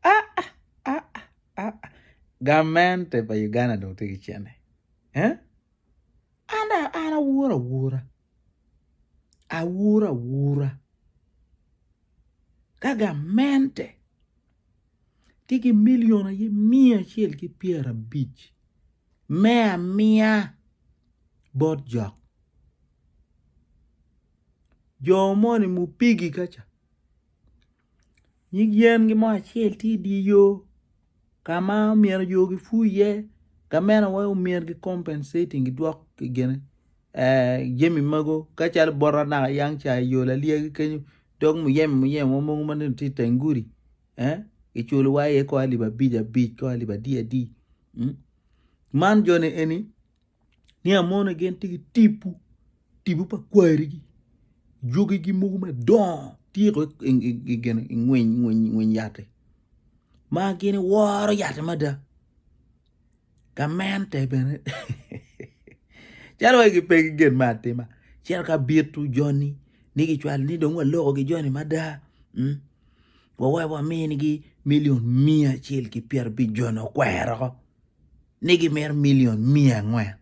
ah, ah, ah. Gamente pa Uganda dong tigi chene. Ana wura. Awura. Gamente. Tigi miliona ye mia chiel ki piera beach. Mia bot jok. Jo moni mu pigi kacha. Nyig yen gi mo achiel ti di yo. Kama mier yo gi fuye. Kamena wa mier gi compensating gi duak gi gene. Jemi mago kachal borra na yang cha yo la liye kenyu. Dog mu yem mo mani ti tenguri. Ichulu wa ye ko aliba bija bij ko aliba di. Man jone eni. Ni amona gen tigi tipu pa kwari gi. Jogi gi muguma don tiro igen ngwen yate ma gini woro yate mada kamente bene jalo gi pegi gen mate ma cher ka birtu Johnny nigi chwal ni dong logo gi Johnny mada wa mini gi million mia chil ki pier bi Johnny kwero nigi mer million mia ngwen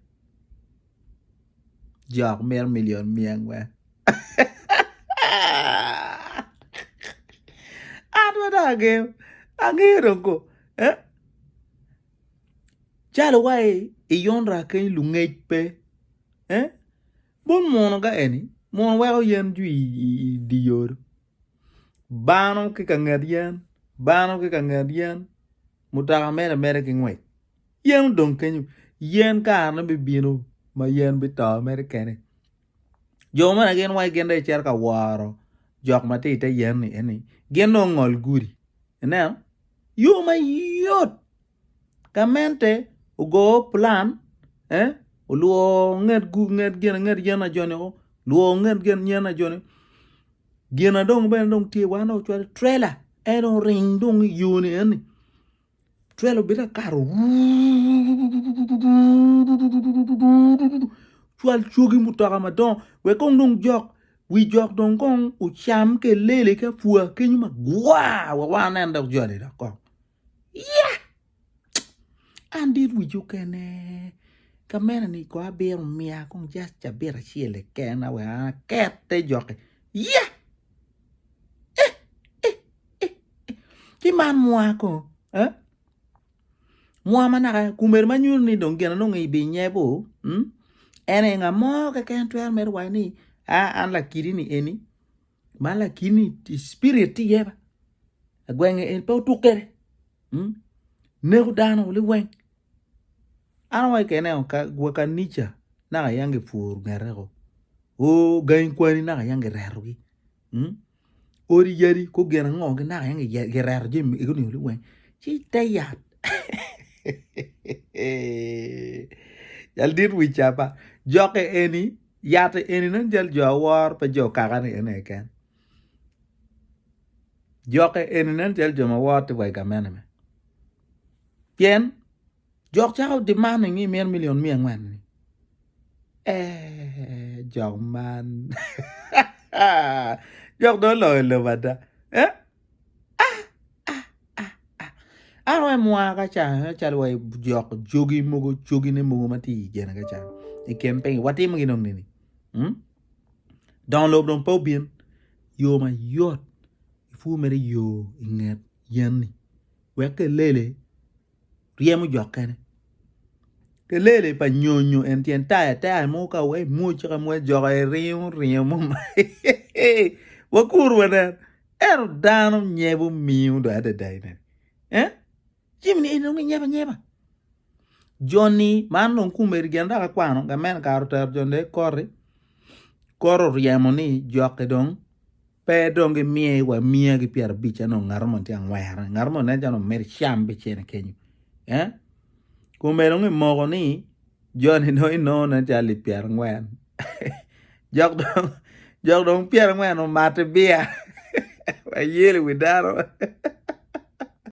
jok mer million mia ngwen Agero ko. Chalo wae iyonra ken lungej pe. Bon mono ga eni. Mono wa yen ju di yor. Bano ke kangadian. Mutaka mere ke ngwe. Yen don kenyu. Yen ka na bibino. Ma yen bita mere kene. Jo mana gen wae gende cher ka waro. Jok mati ite yen ni eni. Geno ngol guri. Now, you my yot. Kamente ugo plan, luo nget gena jone luo nget gena jone. Gena dong ben dong ti wano chwa trailer. Eno ring dong yuni eni. Trailer bita karo. Chwal chugi mutaka madon. We kong dong jok. We jok dong kong u cham ke lele ke fua ke nyuma gwa wa nanda jone da kong. Yeah. Andi we jukene. Kamera ni kwa bir mia kong just chabira chiele kena we kete joke. Yeah. Ki man mua ko. Mua manaka kumer manyul ni dong gena nong ibi nyebo. Ene nga mo ke ken tuer mer wani. An la kiri ni eni. Mala kini spirit ti yeba. Agwenge en pa utukere. Nego dano uli weng. Ano wa kene ka gwaka nicha. Naka yange fur ngerego. O gain kwani naka yange rerogi. Ori yari ko gena ngonge naka yange gerero jim iguni uli weng. Chi tayat. Jal dit wichapa. Joke eni. Yate eni nan jal jo war pa jo kakani ene ken. Joke eni nan jal jo ma war te wai kamene me. Pien, jok chao demanding ni million mia ngwan. Jok man. Jok do lo bada. Ano mwa ka cha wai jok jogi ne mugo mati gena ka cha. I campaign wati mo ginong nini. Download don po bien. Yo ma yot. Fu mere yo inget yenni. Weke lele. Riemu jokene. Ke lele pa nyonyo entien taya mo ka we mo chika mo joga riemu. Wakur wana. Ero dano nyebu miu do ada daine. Jimni ino nyeba. Johnny man non kumer genda ka kwano ga men ka roter jonde koro riemo ni joke dong pe donge mie wa mia gi pier bicha no ngarmo tiang wera ngarmo ne jano mer chambe chene kenyu kumero ngi mogo ni Johnny no na jali pier ngwen jok dong pier ngwen o mate bia wa yele widaro